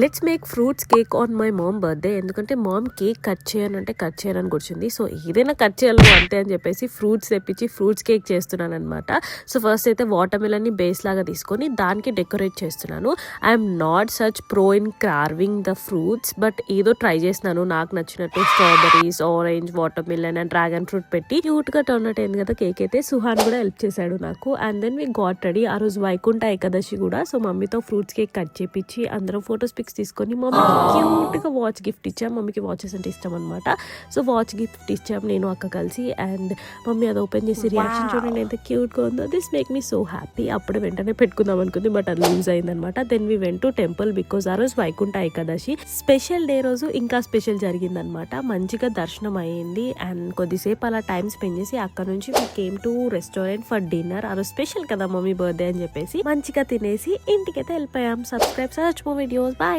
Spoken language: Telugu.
Let's make fruits cake on my mom birthday. ఎందుకంటే మామ్ కేక్ కట్ చేయనని కూర్చుంది. సో ఏదైనా కట్ చేయాలి అంతే అని చెప్పేసి ఫ్రూట్స్ తెప్పించి ఫ్రూట్స్ కేక్ చేస్తున్నాను అనమాట. సో ఫస్ట్ అయితే వాటర్ మిలన్ని బేస్ లాగా తీసుకొని దానికి డెకరేట్ చేస్తున్నాను. I'm not such pro in carving the fruits, but ఏదో ట్రై చేస్తున్నాను నాకు నచ్చినట్టు. Strawberries, orange, water melon and dragon fruit పెట్టి క్యూట్ గా టర్న్ అవుట్ అయింది కదా కేక్ అయితే. సుహాన్ కూడా హెల్ప్ చేశాడు నాకు. And then we got ready. ఆ రోజు వైకుంఠ ఏకాదశి కూడా. సో మమ్మీతో ఫ్రూట్స్ కేక్ కట్ చేపించి అందరం ఫోటోస్ తీసుకొని మమ్మీకి క్యూట్ గా వాచ్ గిఫ్ట్ ఇచ్చాం. మమ్మీకి వాచెస్ అంటే ఇష్టం అనమాట. సో వాచ్ గిఫ్ట్ ఇచ్చాం నేను అక్క కలిసి. అండ్ మమ్మీ అది ఓపెన్ చేసి రియాక్షన్ చూడండి ఎంత క్యూట్ గా ఉందో. This make me so happy. అప్పుడు వెంటనే పెట్టుకుందాం అనుకుంది, బట్ అది లూజ్ అయిందనమాట. Then we went to temple because ఆ రోజు వైకుంఠ ఏకాదశి స్పెషల్ డే రోజు ఇంకా స్పెషల్ జరిగిందనమాట. మంచిగా దర్శనం అయ్యింది. అండ్ కొద్దిసేపు అలా టైం స్పెండ్ చేసి అక్కడ నుంచి we came to restaurant for dinner. ఆ రోజు స్పెషల్ కదా మమ్మీ బర్త్డే అని చెప్పేసి మంచిగా తినేసి ఇంటికైతే వెళ్ళిపోయాం. Subscribe, search more videos. Bye.